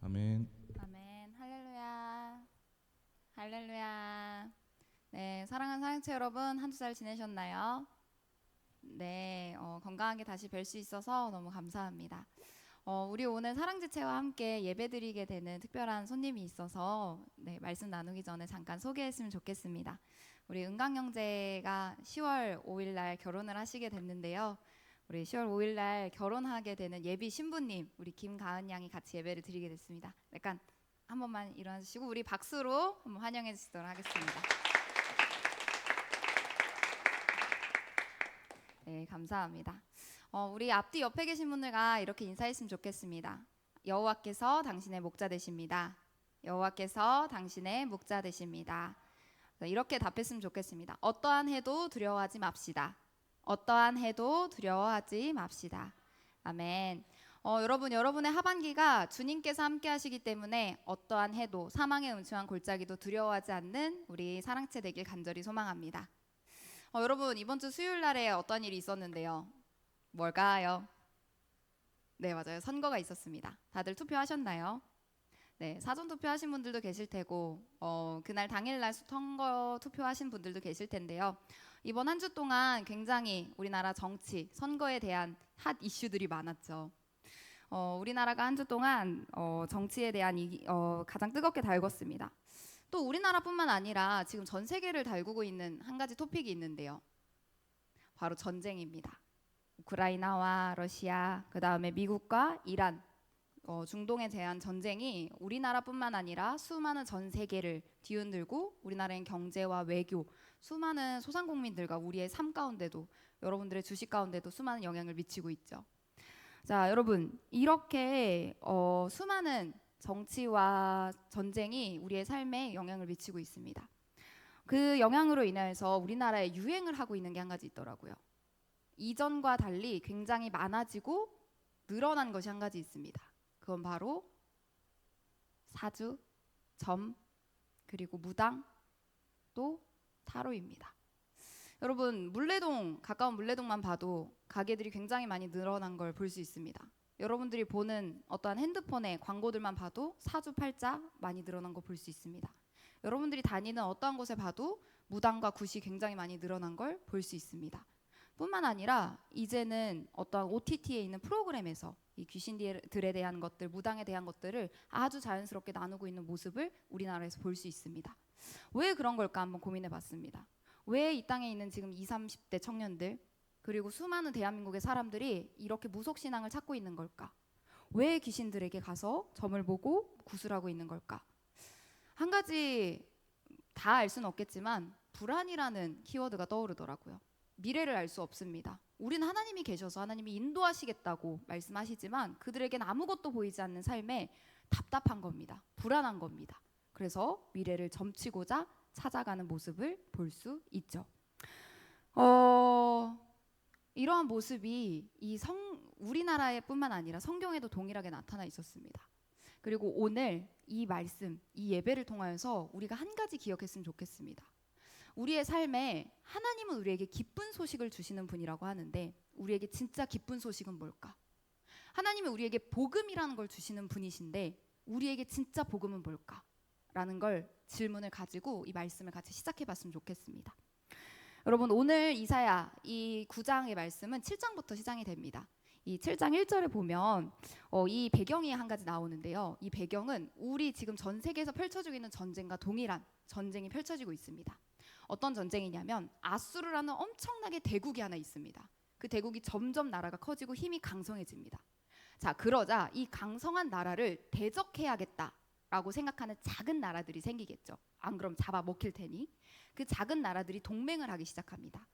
아멘. 아멘. 할렐루야. 할렐루야. 네, 사랑하는 사랑체 여러분, 한 주 잘 지내셨나요? 네, 건강하게 다시 뵐 수 있어서 너무 감사합니다. 우리 오늘 사랑지체와 함께 예배드리게 되는 특별한 손님이 있어서 말씀 나누기 전에 잠깐 소개했으면 좋겠습니다. 우리 은강 형제가 10월 5일 날 결혼을 하시게 됐는데요. 우리 10월 5일 날 결혼하게 되는 예비 신부님, 우리 김가은 양이 같이 예배를 드리게 됐습니다. 약간 한 번만 일어나 주시고 우리 박수로 한번 환영해 주시도록 하겠습니다. 네, 감사합니다. 우리 앞뒤 옆에 계신 분들과 이렇게 인사했으면 좋겠습니다. 여호와께서 당신의 목자 되십니다. 여호와께서 당신의 목자 되십니다. 이렇게 답했으면 좋겠습니다. 어떠한 해도 두려워하지 맙시다. 어떠한 해도 두려워하지 맙시다. 아멘. 여러분, 여러분의 하반기가 주님께서 함께 하시기 때문에 어떠한 해도 사망의 음침한 골짜기도 두려워하지 않는 우리 사랑체 되길 간절히 소망합니다. 여러분, 이번 주 수요일 날에 어떤 일이 있었는데요. 뭘까요? 네, 맞아요. 선거가 있었습니다. 다들 투표하셨나요? 네, 사전 투표하신 분들도 계실 테고 그날 당일날 선거 투표하신 분들도 계실 텐데요. 이번 한 주 동안 굉장히 우리나라 정치, 선거에 대한 핫 이슈들이 많았죠. 우리나라가 한 주 동안 정치에 대한 가장 뜨겁게 달궜습니다. 또 우리나라뿐만 아니라 지금 전 세계를 달구고 있는 한 가지 토픽이 있는데요. 바로 전쟁입니다. 우크라이나와 러시아, 그 다음에 미국과 이란, 중동에 대한 전쟁이 우리나라뿐만 아니라 수많은 전 세계를 뒤흔들고 우리나라의 경제와 외교, 수많은 소상공인들과 우리의 삶 가운데도, 여러분들의 주식 가운데도 수많은 영향을 미치고 있죠. 자, 여러분, 이렇게 수많은 정치와 전쟁이 우리의 삶에 영향을 미치고 있습니다. 그 영향으로 인해서 우리나라에 유행을 하고 있는 게 한 가지 있더라고요. 이전과 달리 굉장히 많아지고 늘어난 것이 한 가지 있습니다. 그건 바로 사주, 점, 그리고 무당, 또 타로입니다. 여러분, 물레동, 가까운 물레동만 봐도 가게들이 굉장히 많이 늘어난 걸 볼 수 있습니다. 여러분들이 보는 어떠한 핸드폰의 광고들만 봐도 사주팔자 많이 늘어난 거 볼 수 있습니다. 여러분들이 다니는 어떠한 곳에 봐도 무당과 굿이 굉장히 많이 늘어난 걸 볼 수 있습니다. 뿐만 아니라 이제는 어떠한 OTT에 있는 프로그램에서 이 귀신들에 대한 것들, 무당에 대한 것들을 아주 자연스럽게 나누고 있는 모습을 우리나라에서 볼 수 있습니다. 왜 그런 걸까 한번 고민해 봤습니다. 왜 이 땅에 있는 지금 20, 30대 청년들, 그리고 수많은 대한민국의 사람들이 이렇게 무속신앙을 찾고 있는 걸까? 왜 귀신들에게 가서 점을 보고 구슬하고 있는 걸까? 한 가지 다 알 수는 없겠지만 불안이라는 키워드가 떠오르더라고요. 미래를 알 수 없습니다. 우린 하나님이 계셔서 하나님이 인도하시겠다고 말씀하시지만 그들에겐 아무것도 보이지 않는 삶에 답답한 겁니다. 불안한 겁니다. 그래서 미래를 점치고자 찾아가는 모습을 볼 수 있죠. 이러한 모습이 우리나라에 뿐만 아니라 성경에도 동일하게 나타나 있었습니다. 그리고 오늘 이 말씀, 이 예배를 통하여서 우리가 한 가지 기억했으면 좋겠습니다. 우리의 삶에 하나님은 우리에게 기쁜 소식을 주시는 분이라고 하는데 우리에게 진짜 기쁜 소식은 뭘까? 하나님은 우리에게 복음이라는 걸 주시는 분이신데 우리에게 진짜 복음은 뭘까? 라는 걸 질문을 가지고 이 말씀을 같이 시작해 봤으면 좋겠습니다. 여러분, 오늘 이사야 이 9장의 말씀은 7장부터 시작이 됩니다. 이 7장 1절에 보면 이 배경이 한 가지 나오는데요. 이 배경은 우리 지금 전 세계에서 펼쳐지고 있는 전쟁과 동일한 전쟁이 펼쳐지고 있습니다. 어떤 전쟁이냐면 아수르라는 엄청나게 대국이 하나 있습니다. 그 대국이 점점 나라가 커지고 힘이 강성해집니다. 자, 그러자 이 강성한 나라를 대적해야겠다라고 생각하는 작은 나라들이 생기겠죠. 안 그럼 잡아먹힐 테니. 그 작은 나라들이 동맹을 하기 시작합니다.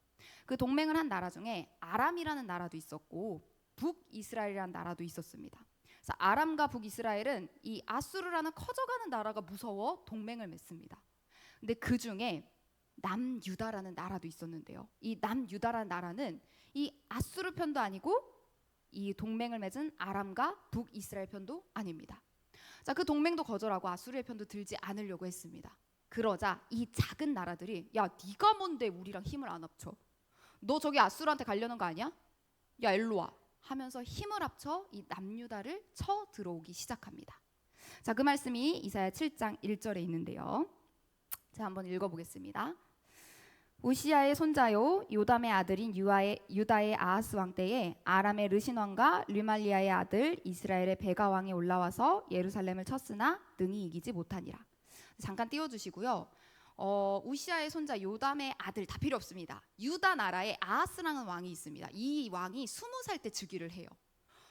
그 동맹을 한 나라 중에 아람이라는 나라도 있었고 북이스라엘이라는 나라도 있었습니다. 그래서 아람과 북이스라엘은 이 아수르라는 커져가는 나라가 무서워 동맹을 맺습니다. 근데 그 중에 남유다라는 나라도 있었는데요. 이 남유다라는 나라는 이 아수르 편도 아니고 이 동맹을 맺은 아람과 북이스라엘 편도 아닙니다. 자, 그 동맹도 거절하고 아수르의 편도 들지 않으려고 했습니다. 그러자 이 작은 나라들이 야, 네가 뭔데 우리랑 힘을 안 합쳐? 너 저기 아수르한테 가려는 거 아니야? 야, 일로 와 하면서 힘을 합쳐 이 남유다를 쳐 들어오기 시작합니다. 자, 그 말씀이 이사야 7장 1절에 있는데요. 자, 한번 읽어보겠습니다. 우시야의 손자요 요담의 아들인 유다의 아하스 왕 때에 아람의 르신 왕과 르말리아의 아들 이스라엘의 베가 왕이 올라와서 예루살렘을 쳤으나 능히 이기지 못하니라. 잠깐 띄워주시고요. 우시야의 손자 요담의 아들 다 필요 없습니다. 유다 나라에 아하스라는 왕이 있습니다. 이 왕이 20살 때 즉위를 해요.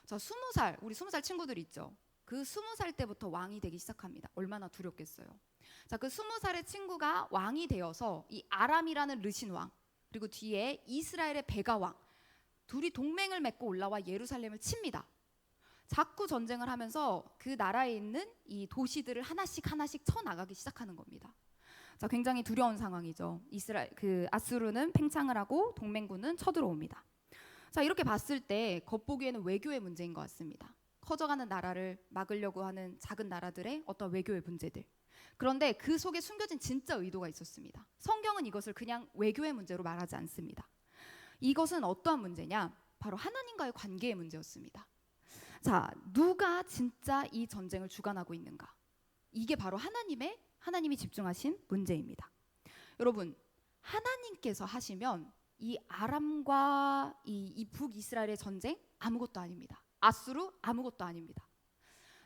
자, 20살, 우리 20살 친구들 있죠? 그 20살 때부터 왕이 되기 시작합니다. 얼마나 두렵겠어요. 자, 그 20살의 친구가 왕이 되어서 이 아람이라는 르신 왕, 그리고 뒤에 이스라엘의 베가 왕, 둘이 동맹을 맺고 올라와 예루살렘을 칩니다. 자꾸 전쟁을 하면서 그 나라에 있는 이 도시들을 하나씩 하나씩 쳐 나가기 시작하는 겁니다. 자, 굉장히 두려운 상황이죠. 아수르는 팽창을 하고 동맹군은 쳐들어옵니다. 자, 이렇게 봤을 때 겉보기에는 외교의 문제인 것 같습니다. 커져가는 나라를 막으려고 하는 작은 나라들의 어떤 외교의 문제들. 그런데 그 속에 숨겨진 진짜 의도가 있었습니다. 성경은 이것을 그냥 외교의 문제로 말하지 않습니다. 이것은 어떠한 문제냐? 바로 하나님과의 관계의 문제였습니다. 자, 누가 진짜 이 전쟁을 주관하고 있는가? 이게 바로 하나님이 집중하신 문제입니다. 여러분, 하나님께서 하시면 이 아람과 이 북이스라엘의 전쟁 아무것도 아닙니다. 아수르 아무것도 아닙니다.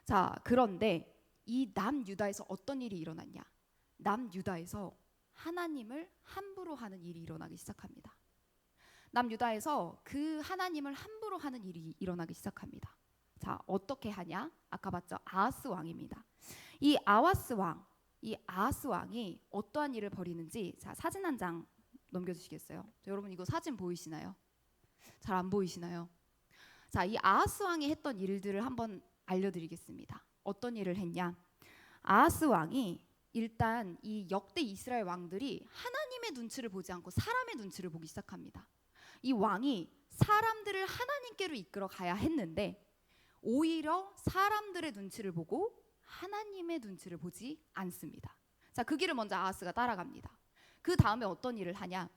자, 그런데 이 남유다에서 어떤 일이 일어났냐? 남유다에서 하나님을 함부로 하는 일이 일어나기 시작합니다. 남유다에서 그 하나님을 함부로 하는 일이 일어나기 시작합니다. 자, 어떻게 하냐? 아까 봤죠? 아하스 왕입니다. 이 아하스 왕이 어떠한 일을 벌이는지, 자, 사진 한 장 넘겨주시겠어요? 여러분, 이거 사진 보이시나요? 잘 안 보이시나요? 자, 이 아하스 왕이 했던 일들을 한번 알려드리겠습니다. 어떤 일을 했냐? 아하스 왕이 일단 이 역대 이스라엘 왕들이 하나님의 눈치를 보지 않고 사람의 눈치를 보기 시작합니다. 이 왕이 사람들을 하나님께로 이끌어 가야 했는데 오히려 사람들의 눈치를 보고 하나님의 눈치를 보지 않습니다. 자, 그 길을 먼저 아하스가 따라갑니다. 그 다음에 어떤 일을 하냐?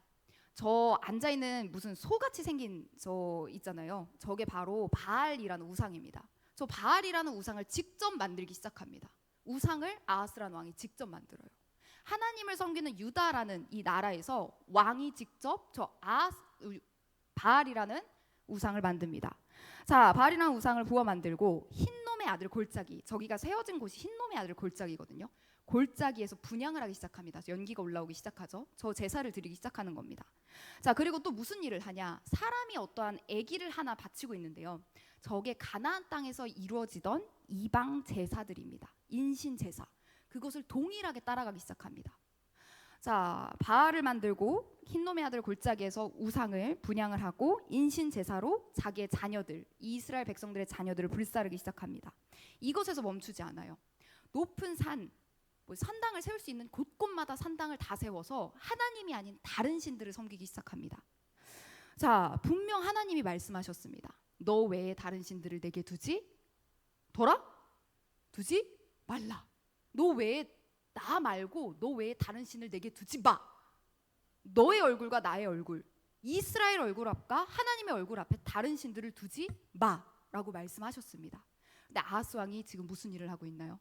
저 앉아있는 무슨 소같이 생긴 저 있잖아요. 저게 바로 바알이라는 우상입니다. 저 바알이라는 우상을 직접 만들기 시작합니다. 우상을 아하스라는 왕이 직접 만들어요. 하나님을 섬기는 유다라는 이 나라에서 왕이 직접 바알이라는 우상을 만듭니다. 자, 바알이라는 우상을 부어 만들고 흰놈의 아들 골짜기, 저기가 세워진 곳이 흰놈의 아들 골짜기거든요. 골짜기에서 분향을 하기 시작합니다. 연기가 올라오기 시작하죠. 저 제사를 드리기 시작하는 겁니다. 자, 그리고 또 무슨 일을 하냐? 사람이 어떠한 아기를 하나 바치고 있는데요. 저게 가나안 땅에서 이루어지던 이방 제사들입니다. 인신 제사. 그것을 동일하게 따라가기 시작합니다. 자, 바알을 만들고 흰놈의 아들 골짜기에서 우상을 분향을 하고 인신 제사로 자기의 자녀들, 이스라엘 백성들의 자녀들을 불사르기 시작합니다. 이것에서 멈추지 않아요. 높은 산당을 세울 수 있는 곳곳마다 산당을 다 세워서 하나님이 아닌 다른 신들을 섬기기 시작합니다. 자, 분명 하나님이 말씀하셨습니다. 너 외에 다른 신들을 내게 두지 말라. 나 말고 너 외에 다른 신을 내게 두지 마. 너의 얼굴과 나의 얼굴, 이스라엘 얼굴 앞과 하나님의 얼굴 앞에 다른 신들을 두지 마라고 말씀하셨습니다. 근데 아하스 왕이 지금 무슨 일을 하고 있나요?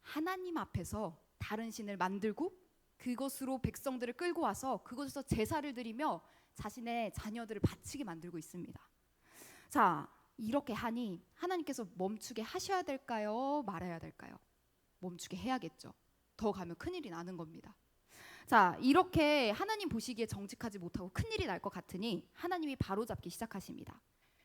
하나님 앞에서 다른 신을 만들고 그것으로 백성들을 끌고 와서 그곳에서 제사를 드리며 자신의 자녀들을 바치게 만들고 있습니다. 자, 이렇게 하니 하나님께서 멈추게 하셔야 될까요? 말아야 될까요? 멈추게 해야겠죠. 더 가면 큰일이 나는 겁니다. 자, 이렇게 하나님 보시기에 정직하지 못하고 큰일이 날 것 같으니 하나님이 바로잡기 시작하십니다.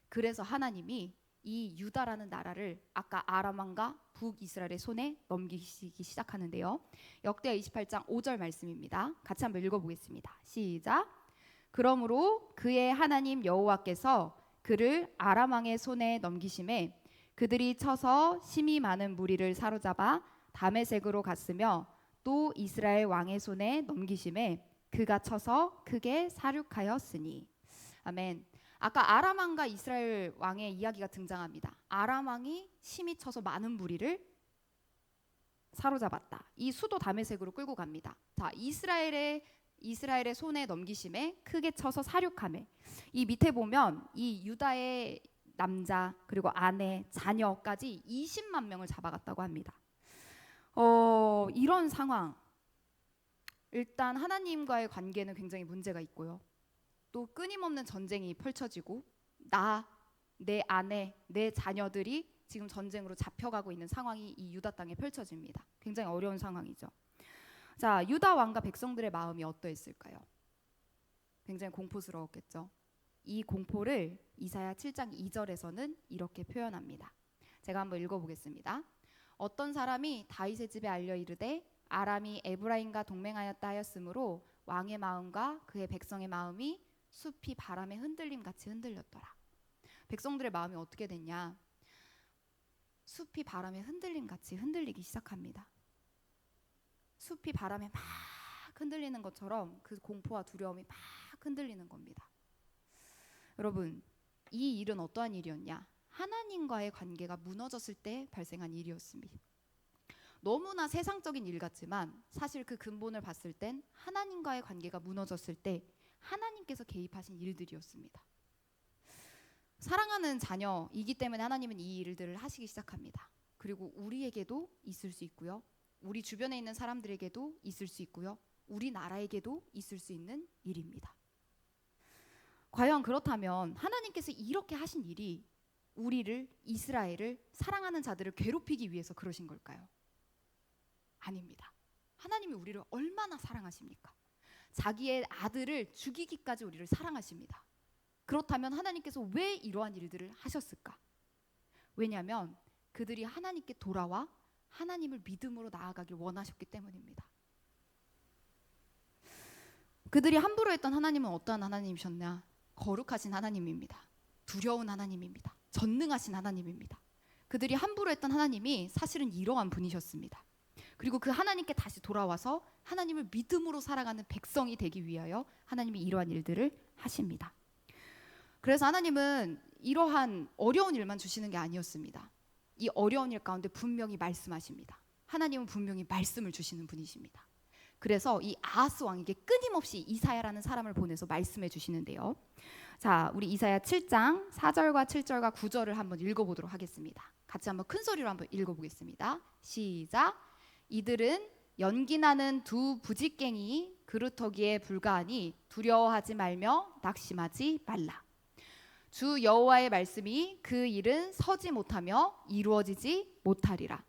그래서 하나님이 이 유다라는 나라를 아까 아람 왕과 북이스라엘의 손에 넘기시기 시작하는데요. 역대하 28장 5절 말씀입니다. 같이 한번 읽어보겠습니다. 시작. 그러므로 그의 하나님 여호와께서 그를 아람 왕의 손에 넘기심에 그들이 쳐서 심히 많은 무리를 사로잡아 다메섹으로 갔으며 또 이스라엘 왕의 손에 넘기심에 그가 쳐서 크게 사륙하였으니. 아멘. 아까 아람 왕과 이스라엘 왕의 이야기가 등장합니다. 아람 왕이 심히 쳐서 많은 무리를 사로잡았다. 이 수도 다메섹으로 끌고 갑니다. 자, 이스라엘의 손에 넘기심에 크게 쳐서 사륙함에, 이 밑에 보면 이 유다의 남자, 그리고 아내, 자녀까지 20만 명을 잡아갔다고 합니다. 이런 상황, 일단 하나님과의 관계는 굉장히 문제가 있고요. 또 끊임없는 전쟁이 펼쳐지고 내 아내, 내 자녀들이 지금 전쟁으로 잡혀가고 있는 상황이 이 유다 땅에 펼쳐집니다. 굉장히 어려운 상황이죠. 자, 유다 왕과 백성들의 마음이 어떠했을까요? 굉장히 공포스러웠겠죠. 이 공포를 이사야 7장 2절에서는 이렇게 표현합니다. 제가 한번 읽어보겠습니다. 어떤 사람이 다윗의 집에 알려 이르되 아람이 에브라임과 동맹하였다 하였으므로 왕의 마음과 그의 백성의 마음이 숲이 바람에 흔들림 같이 흔들렸더라. 백성들의 마음이 어떻게 됐냐? 숲이 바람에 흔들림 같이 흔들리기 시작합니다. 숲이 바람에 막 흔들리는 것처럼 그 공포와 두려움이 막 흔들리는 겁니다. 여러분, 이 일은 어떠한 일이었냐? 하나님과의 관계가 무너졌을 때 발생한 일이었습니다. 너무나 세상적인 일 같지만 사실 그 근본을 봤을 땐 하나님과의 관계가 무너졌을 때 하나님께서 개입하신 일들이었습니다. 사랑하는 자녀이기 때문에 하나님은 이 일들을 하시기 시작합니다. 그리고 우리에게도 있을 수 있고요. 우리 주변에 있는 사람들에게도 있을 수 있고요. 우리나라에게도 있을 수 있는 일입니다. 과연 그렇다면 하나님께서 이렇게 하신 일이 우리를, 이스라엘을, 사랑하는 자들을 괴롭히기 위해서 그러신 걸까요? 아닙니다. 하나님이 우리를 얼마나 사랑하십니까? 자기의 아들을 죽이기까지 우리를 사랑하십니다. 그렇다면 하나님께서 왜 이러한 일들을 하셨을까? 왜냐하면 그들이 하나님께 돌아와 하나님을 믿음으로 나아가길 원하셨기 때문입니다. 그들이 함부로 했던 하나님은 어떠한 하나님이셨냐? 거룩하신 하나님입니다. 두려운 하나님입니다. 전능하신 하나님입니다. 그들이 함부로 했던 하나님이 사실은 이러한 분이셨습니다. 그리고 그 하나님께 다시 돌아와서 하나님을 믿음으로 살아가는 백성이 되기 위하여 하나님이 이러한 일들을 하십니다. 그래서 하나님은 이러한 어려운 일만 주시는 게 아니었습니다. 이 어려운 일 가운데 분명히 말씀하십니다. 하나님은 분명히 말씀을 주시는 분이십니다. 그래서 이 아하스 왕에게 끊임없이 이사야라는 사람을 보내서 말씀해 주시는데요. 자, 우리 이사야 7장 4절과 7절과 9절을 한번 읽어보도록 하겠습니다. 같이 한번 큰 소리로 한번 읽어보겠습니다. 시작. 이들은 연기나는 두 부직갱이 그루터기에 불과하니 두려워하지 말며 낙심하지 말라. 주 여호와의 말씀이 그 일은 서지 못하며 이루어지지 못하리라.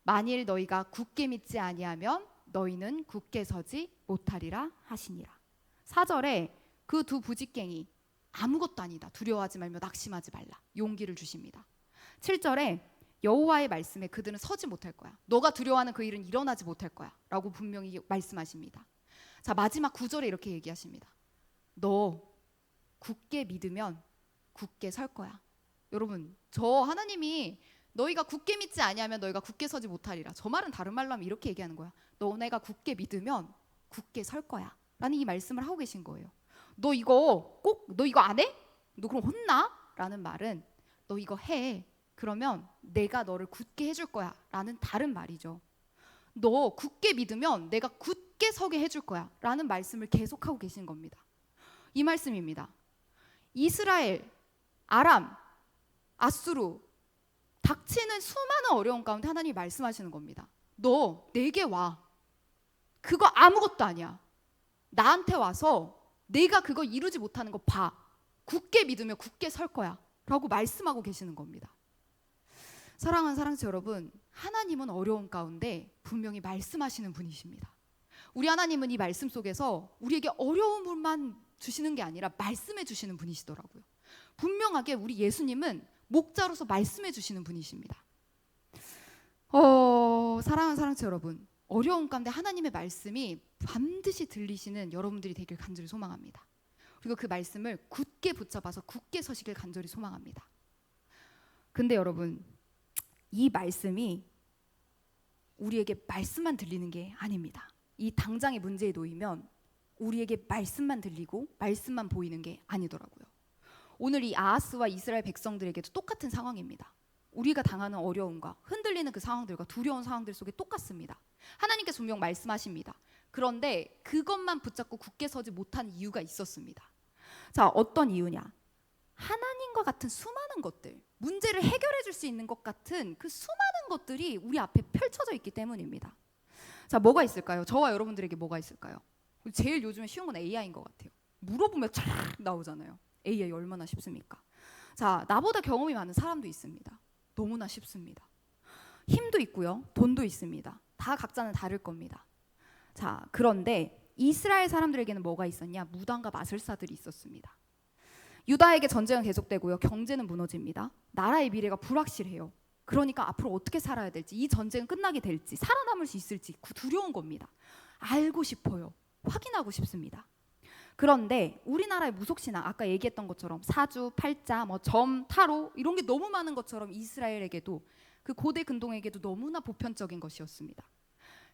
만일 너희가 굳게 믿지 아니하면 너희는 굳게 서지 못하리라 하시니라. 4절에 그 두 부직갱이 아무것도 아니다. 두려워하지 말며 낙심하지 말라. 용기를 주십니다. 7절에 여호와의 말씀에 그들은 서지 못할 거야. 너가 두려워하는 그 일은 일어나지 못할 거야. 라고 분명히 말씀하십니다. 자, 마지막 9절에 이렇게 얘기하십니다. 너 굳게 믿으면 굳게 설 거야. 여러분, 저 하나님이 너희가 굳게 믿지 아니하면 너희가 굳게 서지 못하리라. 저 말은 다른 말로 하면 이렇게 얘기하는 거야. 너네가 굳게 믿으면 굳게 설 거야. 라는 이 말씀을 하고 계신 거예요. 너 이거 안 해? 너 그럼 혼나? 라는 말은 너 이거 해. 그러면 내가 너를 굳게 해줄 거야. 라는 다른 말이죠. 너 굳게 믿으면 내가 굳게 서게 해줄 거야. 라는 말씀을 계속하고 계신 겁니다. 이 말씀입니다. 이스라엘, 아람, 아수르 닥치는 수많은 어려움 가운데 하나님이 말씀하시는 겁니다. 너 내게 와. 그거 아무것도 아니야. 나한테 와서 내가 그거 이루지 못하는 거 봐. 굳게 믿으면 굳게 설 거야. 라고 말씀하고 계시는 겁니다. 사랑하는 사랑치 여러분, 하나님은 어려움 가운데 분명히 말씀하시는 분이십니다. 우리 하나님은 이 말씀 속에서 우리에게 어려움만 주시는 게 아니라 말씀해 주시는 분이시더라고요. 분명하게 우리 예수님은 목자로서 말씀해 주시는 분이십니다. 사랑하는 사랑치 여러분, 어려움 가운데 하나님의 말씀이 반드시 들리시는 여러분들이 되길 간절히 소망합니다. 그리고 그 말씀을 굳게 붙잡아서 굳게 서시길 간절히 소망합니다. 근데 여러분, 이 말씀이 우리에게 말씀만 들리는 게 아닙니다. 이 당장의 문제에 놓이면 우리에게 말씀만 들리고 말씀만 보이는 게 아니더라고요. 오늘 이 아하스와 이스라엘 백성들에게도 똑같은 상황입니다. 우리가 당하는 어려움과 흔들리는 그 상황들과 두려운 상황들 속에 똑같습니다. 하나님께서 분명 말씀하십니다. 그런데 그것만 붙잡고 굳게 서지 못한 이유가 있었습니다. 자, 어떤 이유냐? 하나님과 같은 수많은 것들, 문제를 해결해 줄 수 있는 것 같은 그 수많은 것들이 우리 앞에 펼쳐져 있기 때문입니다. 자, 뭐가 있을까요? 저와 여러분들에게 뭐가 있을까요? 제일 요즘에 쉬운 건 AI인 것 같아요. 물어보면 쫙 나오잖아요. AI 얼마나 쉽습니까? 자, 나보다 경험이 많은 사람도 있습니다. 너무나 쉽습니다. 힘도 있고요, 돈도 있습니다. 다 각자는 다를 겁니다. 자, 그런데 이스라엘 사람들에게는 뭐가 있었냐? 무당과 마술사들이 있었습니다. 유다에게 전쟁은 계속되고요, 경제는 무너집니다. 나라의 미래가 불확실해요. 그러니까 앞으로 어떻게 살아야 될지, 이 전쟁은 끝나게 될지, 살아남을 수 있을지 두려운 겁니다. 알고 싶어요. 확인하고 싶습니다. 그런데 우리나라의 무속신앙, 아까 얘기했던 것처럼 사주, 팔자, 점, 타로 이런 게 너무 많은 것처럼 이스라엘에게도, 그 고대 근동에게도 너무나 보편적인 것이었습니다.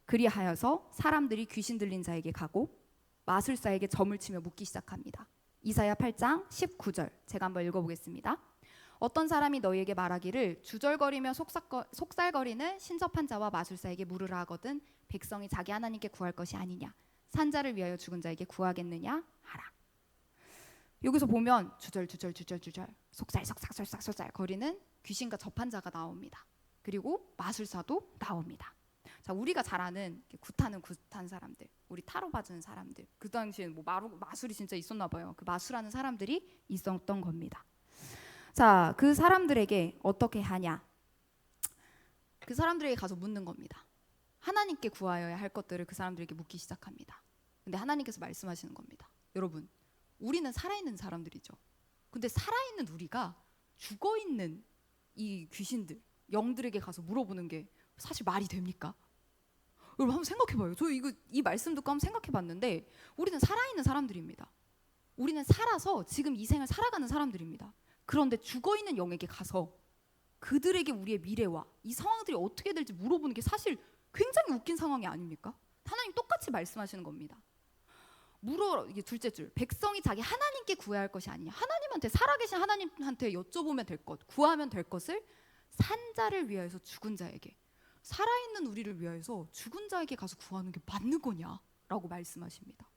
그리하여서 사람들이 귀신 들린 자에게 가고 마술사에게 점을 치며 묻기 시작합니다. 이사야 8장 19절 제가 한번 읽어보겠습니다. 어떤 사람이 너희에게 말하기를 주절거리며 속살거리는 신접한 자와 마술사에게 물으라 하거든 백성이 자기 하나님께 구할 것이 아니냐, 산자를 위하여 죽은 자에게 구하겠느냐 하라. 여기서 보면 주절 속살 거리는 귀신과 접한 자가 나옵니다. 그리고 마술사도 나옵니다. 자, 우리가 잘 아는 굿하는 사람들, 우리 타로 봐주는 사람들, 그 당시에는 뭐 마술이 진짜 있었나 봐요. 그 마술하는 사람들이 있었던 겁니다. 자, 그 사람들에게 어떻게 하냐? 그 사람들에게 가서 묻는 겁니다. 하나님께 구하여야 할 것들을 그 사람들에게 묻기 시작합니다. 근데 하나님께서 말씀하시는 겁니다. 여러분, 우리는 살아있는 사람들이죠. 근데 살아있는 우리가 죽어있는 이 귀신들, 영들에게 가서 물어보는 게 사실 말이 됩니까? 여러분 한번 생각해봐요. 저 이 말씀 듣고 한번 생각해봤는데 우리는 살아있는 사람들입니다. 우리는 살아서 지금 이 생을 살아가는 사람들입니다. 그런데 죽어있는 영에게 가서 그들에게 우리의 미래와 이 상황들이 어떻게 될지 물어보는 게 사실 굉장히 웃긴 상황이 아닙니까? 하나님 똑같이 말씀하시는 겁니다. 이게 둘째 줄, 백성이 자기 하나님께 구해야 할 것이 아니냐, 하나님한테, 살아계신 하나님한테 여쭤보면 될 것, 구하면 될 것을 산자를 위하여서 죽은 자에게, 살아있는 우리를 위하여서 죽은 자에게 가서 구하는 게 맞는 거냐라고 말씀하십니다.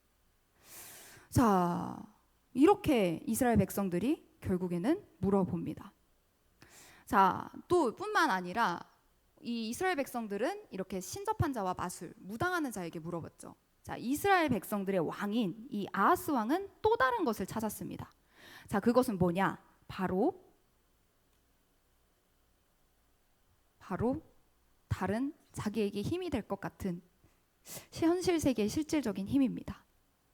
자, 이렇게 이스라엘 백성들이 결국에는 물어봅니다. 자, 또 뿐만 아니라 이 이스라엘 백성들은 이렇게 신접한 자와 마술, 무당하는 자에게 물어봤죠. 자, 이스라엘 백성들의 왕인 이 아하스 왕은 또 다른 것을 찾았습니다. 자, 그것은 뭐냐? 바로 다른 자기에게 힘이 될 것 같은 현실 세계의 실질적인 힘입니다.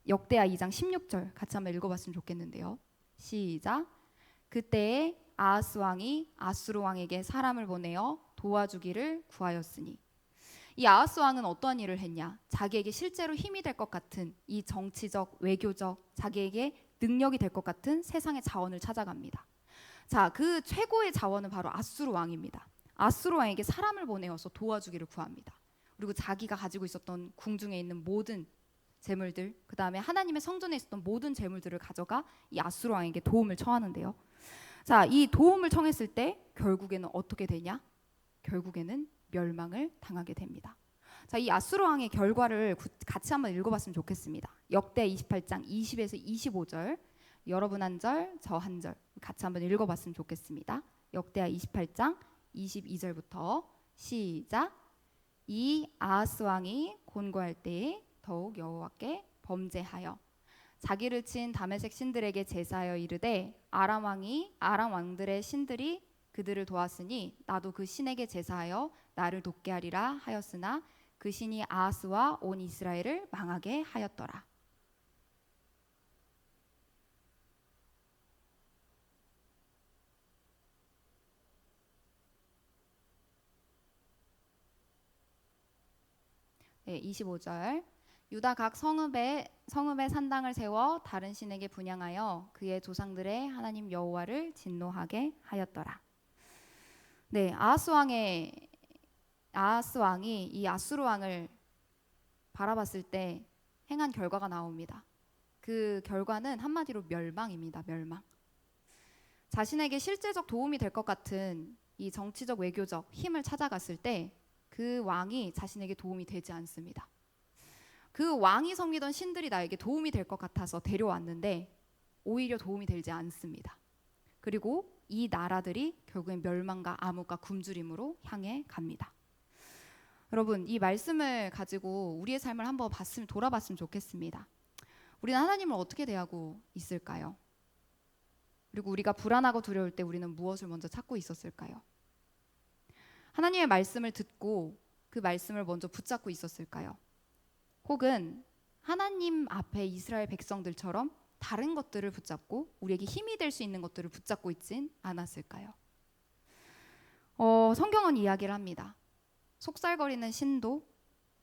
역대하 2장 16절 같이 한번 읽어봤으면 좋겠는데요. 시작. 그때에 아하스 왕이 아수르 왕에게 사람을 보내어 도와주기를 구하였으니. 이 아하스 왕은 어떠한 일을 했냐? 자기에게 실제로 힘이 될 것 같은 이 정치적, 외교적, 자기에게 능력이 될 것 같은 세상의 자원을 찾아갑니다. 자, 그 최고의 자원은 바로 아수르 왕입니다. 아수르 왕에게 사람을 보내어서 도와주기를 구합니다. 그리고 자기가 가지고 있었던 궁중에 있는 모든 재물들, 그 다음에 하나님의 성전에 있었던 모든 재물들을 가져가 이 아수르 왕에게 도움을 청하는데요. 자, 이 도움을 청했을 때 결국에는 어떻게 되냐? 결국에는 멸망을 당하게 됩니다. 자, 이 아수르 왕의 결과를 같이 한번 읽어봤으면 좋겠습니다. 역대 28장 20에서 25절, 여러분 한 절, 저 한 절 같이 한번 읽어봤으면 좋겠습니다. 역대하 28장 22절부터 시작. 이 아하스 왕이 곤고할 때에 더욱 여호와께 범죄하여 자기를 친 다메섹 신들에게 제사하여 이르되 아람 왕들의 신들이 그들을 도왔으니 나도 그 신에게 제사하여 나를 돕게 하리라 하였으나 그 신이 아하스와 온 이스라엘을 망하게 하였더라. 네, 25절. 유다 각 성읍에 산당을 세워 다른 신에게 분향하여 그의 조상들의 하나님 여호와를 진노하게 하였더라. 네, 아하스 왕이 이 아수르 왕을 바라봤을 때 행한 결과가 나옵니다. 그 결과는 한마디로 멸망입니다. 멸망. 자신에게 실제적 도움이 될 것 같은 이 정치적, 외교적 힘을 찾아갔을 때 그 왕이 자신에게 도움이 되지 않습니다. 그 왕이 섬기던 신들이 나에게 도움이 될 것 같아서 데려왔는데 오히려 도움이 되지 않습니다. 그리고 이 나라들이 결국엔 멸망과 암흑과 굶주림으로 향해 갑니다. 여러분, 이 말씀을 가지고 우리의 삶을 한번 돌아봤으면 좋겠습니다. 우리는 하나님을 어떻게 대하고 있을까요? 그리고 우리가 불안하고 두려울 때 우리는 무엇을 먼저 찾고 있었을까요? 하나님의 말씀을 듣고 그 말씀을 먼저 붙잡고 있었을까요? 혹은 하나님 앞에 이스라엘 백성들처럼 다른 것들을 붙잡고 우리에게 힘이 될 수 있는 것들을 붙잡고 있진 않았을까요? 성경은 이야기를 합니다. 속살거리는 신도,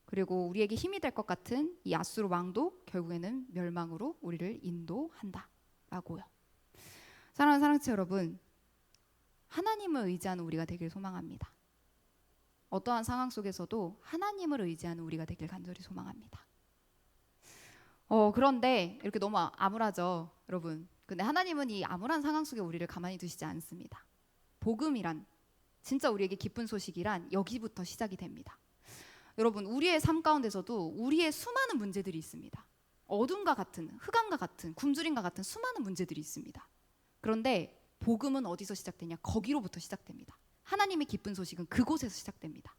그리고 우리에게 힘이 될 것 같은 이 아수르 왕도 결국에는 멸망으로 우리를 인도한다 라고요. 사랑하는 사랑치 여러분, 하나님을 의지하는 우리가 되길 소망합니다. 어떠한 상황 속에서도 하나님을 의지하는 우리가 되길 간절히 소망합니다. 그런데 이렇게 너무 암울하죠, 여러분. 근데 하나님은 이 암울한 상황 속에 우리를 가만히 두시지 않습니다. 복음이란, 진짜 우리에게 기쁜 소식이란 여기부터 시작이 됩니다. 여러분, 우리의 삶 가운데서도 우리의 수많은 문제들이 있습니다. 어둠과 같은, 흑암과 같은, 굶주림과 같은 수많은 문제들이 있습니다. 그런데 복음은 어디서 시작되냐? 거기로부터 시작됩니다. 하나님의 기쁜 소식은 그곳에서 시작됩니다.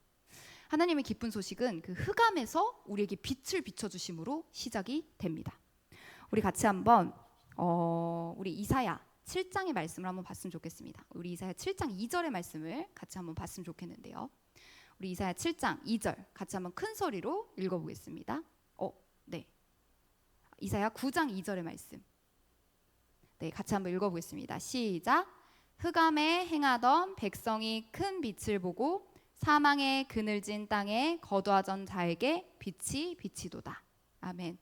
하나님의 기쁜 소식은 그 흑암에서 우리에게 빛을 비춰주심으로 시작이 됩니다. 우리 같이 한번 우리 이사야 7장의 말씀을 한번 봤으면 좋겠습니다. 우리 이사야 7장 2절의 말씀을 같이 한번 봤으면 좋겠는데요. 우리 이사야 7장 2절 같이 한번 큰 소리로 읽어보겠습니다. 네. 이사야 9장 2절의 말씀. 네, 같이 한번 읽어보겠습니다. 시작. 흑암에 행하던 백성이 큰 빛을 보고 사망의 그늘진 땅에 거두어진 자에게 빛이 비치도다. 아멘.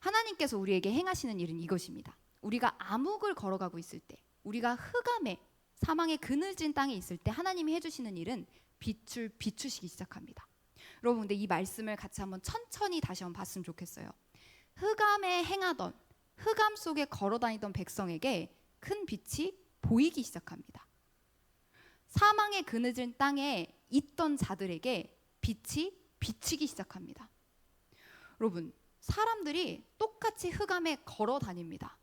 하나님께서 우리에게 행하시는 일은 이것입니다. 우리가 암흑을 걸어가고 있을 때, 우리가 흑암에 사망의 그늘진 땅에 있을 때 하나님이 해주시는 일은 빛을 비추시기 시작합니다. 여러분, 근데 이 말씀을 같이 한번 천천히 다시 한번 봤으면 좋겠어요. 흑암에 행하던, 흑암 속에 걸어다니던 백성에게 큰 빛이 보이기 시작합니다. 사망의 그늘진 땅에 있던 자들에게 빛이 비치기 시작합니다. 여러분, 사람들이 똑같이 흑암에 걸어 다닙니다.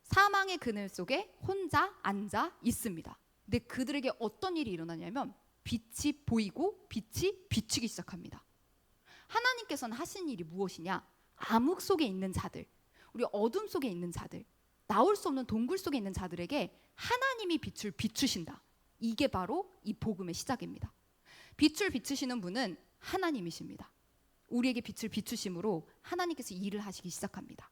사망의 그늘 속에 혼자 앉아 있습니다. 근데 그들에게 어떤 일이 일어나냐면 빛이 보이고 빛이 비치기 시작합니다. 하나님께서는 하신 일이 무엇이냐? 암흑 속에 있는 자들, 우리 어둠 속에 있는 자들, 나올 수 없는 동굴 속에 있는 자들에게 하나님이 빛을 비추신다. 이게 바로 이 복음의 시작입니다. 빛을 비추시는 분은 하나님이십니다. 우리에게 빛을 비추심으로 하나님께서 일을 하시기 시작합니다.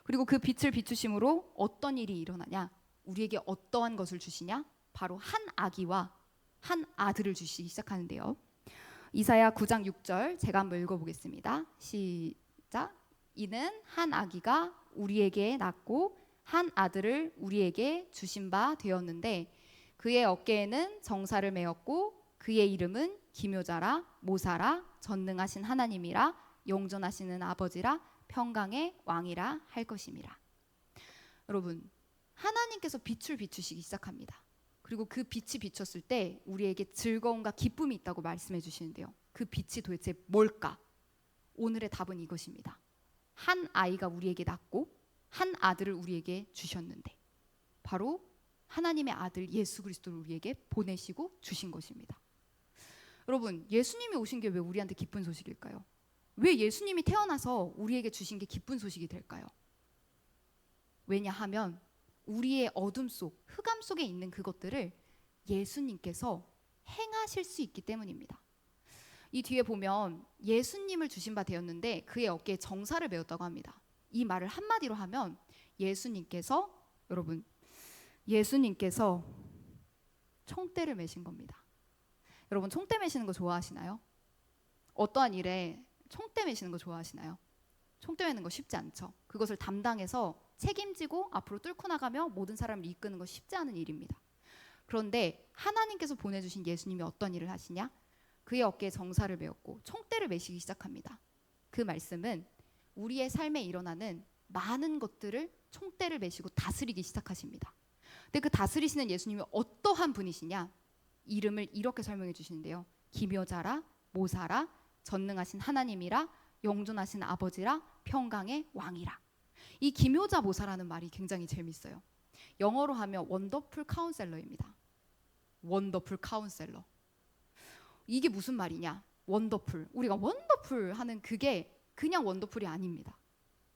그리고 그 빛을 비추심으로 어떤 일이 일어나냐? 우리에게 어떠한 것을 주시냐? 바로 한 아기와 한 아들을 주시기 시작하는데요. 이사야 9장 6절 제가 한번 읽어보겠습니다. 시작. 이는 한 아기가 우리에게 낳고 한 아들을 우리에게 주신 바 되었는데 그의 어깨에는 정사를 메었고 그의 이름은 기묘자라 모사라 전능하신 하나님이라 영존하시는 아버지라 평강의 왕이라 할 것임이라. 여러분, 하나님께서 빛을 비추시기 시작합니다. 그리고 그 빛이 비쳤을 때 우리에게 즐거움과 기쁨이 있다고 말씀해 주시는데요. 그 빛이 도대체 뭘까? 오늘의 답은 이것입니다. 한 아이가 우리에게 낳고 한 아들을 우리에게 주셨는데 바로 하나님의 아들 예수 그리스도를 우리에게 보내시고 주신 것입니다. 여러분, 예수님이 오신 게 왜 우리한테 기쁜 소식일까요? 왜 예수님이 태어나서 우리에게 주신 게 기쁜 소식이 될까요? 왜냐하면 우리의 어둠 속, 흑암 속에 있는 그것들을 예수님께서 행하실 수 있기 때문입니다. 이 뒤에 보면 예수님을 주신 바 되었는데 그의 어깨에 정사를 메었다고 합니다. 이 말을 한마디로 하면 예수님께서 총대를 매신 겁니다. 여러분, 총대 매시는 거 좋아하시나요? 어떠한 일에 총대 매시는 거 좋아하시나요? 총대 매는 거 쉽지 않죠. 그것을 담당해서 책임지고 앞으로 뚫고 나가며 모든 사람을 이끄는 거 쉽지 않은 일입니다. 그런데 하나님께서 보내주신 예수님이 어떤 일을 하시냐? 그의 어깨에 정사를 메었고 총대를 매시기 시작합니다. 그 말씀은 우리의 삶에 일어나는 많은 것들을 총대를 매시고 다스리기 시작하십니다. 근데 그 다스리시는 예수님이 어떠한 분이시냐? 이름을 이렇게 설명해 주시는데요. 기묘자라 모사라 전능하신 하나님이라 영존하신 아버지라 평강의 왕이라. 이 기묘자 모사라는 말이 굉장히 재밌어요. 영어로 하면 원더풀 카운셀러입니다. 원더풀 카운셀러. 이게 무슨 말이냐? 원더풀. 우리가 원더풀 하는 그게 그냥 원더풀이 아닙니다.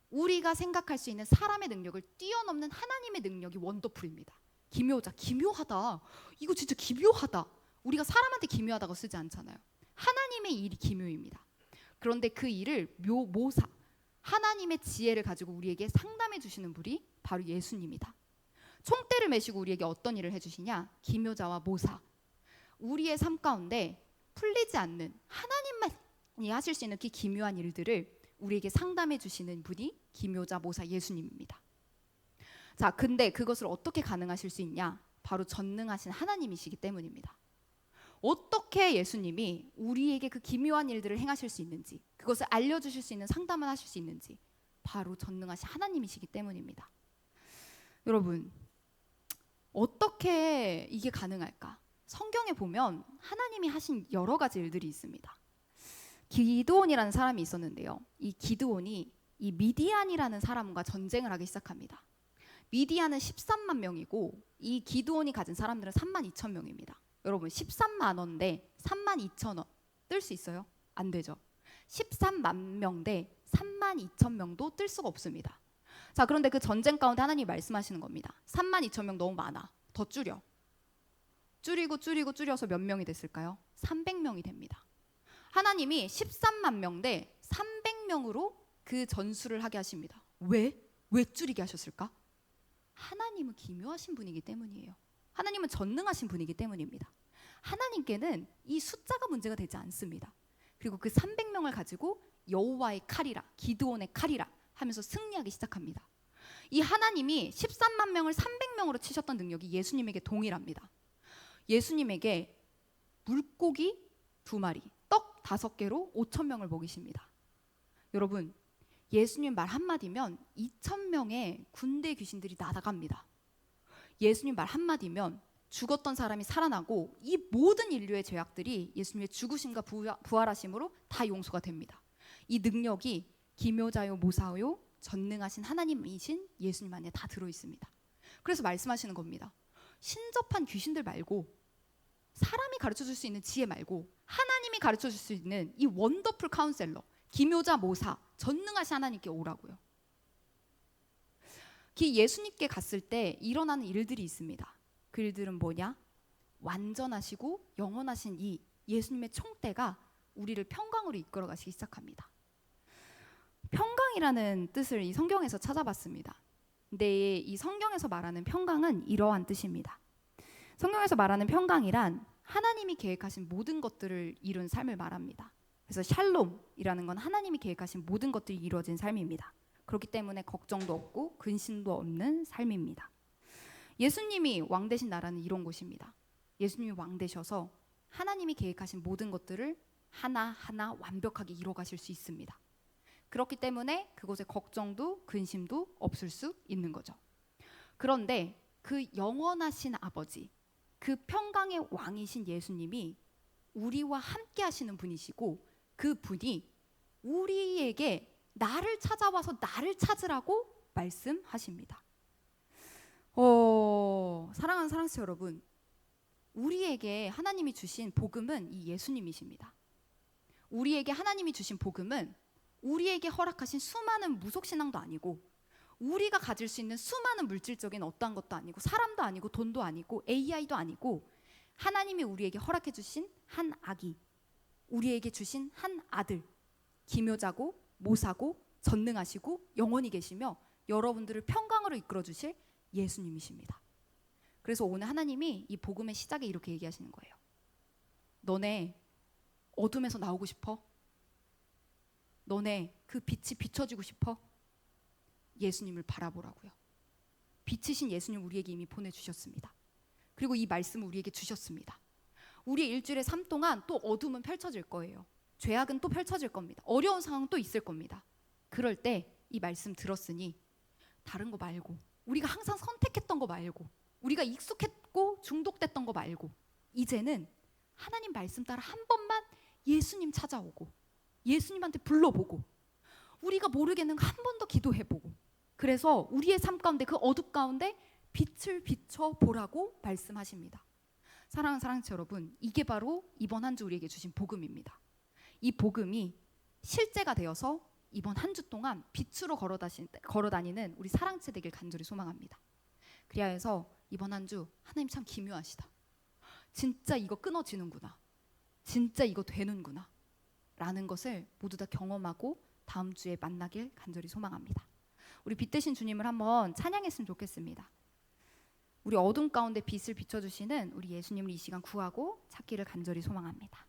우리가 생각할 수 있는 사람의 능력을 뛰어넘는 하나님의 능력이 원더풀입니다. 기묘자, 기묘하다. 이거 진짜 기묘하다. 우리가 사람한테 기묘하다고 쓰지 않잖아요. 하나님의 일이 기묘입니다. 그런데 그 일을 모사, 하나님의 지혜를 가지고 우리에게 상담해 주시는 분이 바로 예수님이다. 총대를 메시고 우리에게 어떤 일을 해주시냐? 기묘자와 모사. 우리의 삶 가운데 풀리지 않는 하나님만이 하실 수 있는 그 기묘한 일들을 우리에게 상담해 주시는 분이 기묘자, 모사, 예수님입니다. 자, 근데 그것을 어떻게 가능하실 수 있냐? 바로 전능하신 하나님이시기 때문입니다. 어떻게 예수님이 우리에게 그 기묘한 일들을 행하실 수 있는지, 그것을 알려주실 수 있는 상담을 하실 수 있는지, 바로 전능하신 하나님이시기 때문입니다. 여러분, 어떻게 이게 가능할까? 성경에 보면 하나님이 하신 여러 가지 일들이 있습니다. 기드온이라는 사람이 있었는데요. 이 기드온이 이 미디안이라는 사람과 전쟁을 하기 시작합니다. 미디안은 13만 명이고 이 기드온이 가진 사람들은 3만 2천 명입니다. 여러분 13만 원대 3만 2천 원 뜰 수 있어요? 안 되죠. 13만 명 대 3만 2천 명도 뜰 수가 없습니다. 자, 그런데 그 전쟁 가운데 하나님이 말씀하시는 겁니다. 3만 2천 명 너무 많아. 더 줄여. 줄여서 몇 명이 됐을까요? 300명이 됩니다. 하나님이 13만 명 대 300명으로 그 전술을 하게 하십니다. 왜? 왜 줄이게 하셨을까? 하나님은 기묘하신 분이기 때문이에요. 하나님은 전능하신 분이기 때문입니다. 하나님께는 이 숫자가 문제가 되지 않습니다. 그리고 그 300명을 가지고 여호와의 칼이라, 기드온의 칼이라 하면서 승리하기 시작합니다. 이 하나님이 13만 명을 300명으로 치셨던 능력이 예수님에게 동일합니다. 예수님에게 물고기 2마리, 떡 5개로 5천 명을 먹이십니다. 여러분, 예수님 말 한마디면 2,000명의 군대 귀신들이 나아갑니다. 예수님 말 한마디면 죽었던 사람이 살아나고 이 모든 인류의 죄악들이 예수님의 죽으심과 부활하심으로 다 용서가 됩니다. 이 능력이 기묘자요 모사요 전능하신 하나님이신 예수님 안에 다 들어있습니다. 그래서 말씀하시는 겁니다. 신접한 귀신들 말고, 사람이 가르쳐줄 수 있는 지혜 말고 하나님이 가르쳐줄 수 있는 이 원더풀 카운셀러, 기묘자 모사, 전능하신 하나님께 오라고요. 예수님께 갔을 때 일어나는 일들이 있습니다. 그 일들은 뭐냐? 완전하시고 영원하신 이 예수님의 총대가 우리를 평강으로 이끌어 가시기 시작합니다. 평강이라는 뜻을 이 성경에서 찾아봤습니다. 근데 이 성경에서 말하는 평강은 이러한 뜻입니다. 성경에서 말하는 평강이란 하나님이 계획하신 모든 것들을 이룬 삶을 말합니다. 그래서 샬롬이라는 건 하나님이 계획하신 모든 것들이 이루어진 삶입니다. 그렇기 때문에 걱정도 없고 근심도 없는 삶입니다. 예수님이 왕 되신 나라는 이런 곳입니다. 예수님이 왕 되셔서 하나님이 계획하신 모든 것들을 하나하나 완벽하게 이루어 가실 수 있습니다. 그렇기 때문에 그곳에 걱정도 근심도 없을 수 있는 거죠. 그런데 그 영원하신 아버지, 그 평강의 왕이신 예수님이 우리와 함께 하시는 분이시고, 그 분이 우리에게 나를 찾아와서 나를 찾으라고 말씀하십니다. 사랑하는 사랑스 여러분, 우리에게 하나님이 주신 복음은 이 예수님이십니다. 우리에게 하나님이 주신 복음은 우리에게 허락하신 수많은 무속신앙도 아니고, 우리가 가질 수 있는 수많은 물질적인 어떠한 것도 아니고, 사람도 아니고, 돈도 아니고, AI도 아니고, 하나님이 우리에게 허락해 주신 한 아기, 우리에게 주신 한 아들, 기묘자고 모사고 전능하시고 영원히 계시며 여러분들을 평강으로 이끌어 주실 예수님이십니다. 그래서 오늘 하나님이 이 복음의 시작에 이렇게 얘기하시는 거예요. 너네 어둠에서 나오고 싶어? 너네 그 빛이 비춰지고 싶어? 예수님을 바라보라고요. 빛이신 예수님 우리에게 이미 보내주셨습니다. 그리고 이 말씀을 우리에게 주셨습니다. 우리의 일주일의 삶 동안 또 어둠은 펼쳐질 거예요. 죄악은 또 펼쳐질 겁니다. 어려운 상황 또 있을 겁니다. 그럴 때 이 말씀 들었으니 다른 거 말고, 우리가 항상 선택했던 거 말고, 우리가 익숙했고 중독됐던 거 말고, 이제는 하나님 말씀 따라 한 번만 예수님 찾아오고 예수님한테 불러보고, 우리가 모르겠는 거 한 번 더 기도해보고, 그래서 우리의 삶 가운데 그 어둠 가운데 빛을 비춰 보라고 말씀하십니다. 사랑하는 사랑치 여러분, 이게 바로 이번 한 주 우리에게 주신 복음입니다. 이 복음이 실제가 되어서 이번 한 주 동안 빛으로 걸어다니는 우리 사랑치 되길 간절히 소망합니다. 그리하여서 이번 한 주 하나님 참 기묘하시다. 진짜 이거 끊어지는구나. 진짜 이거 되는구나. 라는 것을 모두 다 경험하고 다음 주에 만나길 간절히 소망합니다. 우리 빛 대신 주님을 한번 찬양했으면 좋겠습니다. 우리 어둠 가운데 빛을 비춰주시는 우리 예수님을 이 시간 구하고 찾기를 간절히 소망합니다.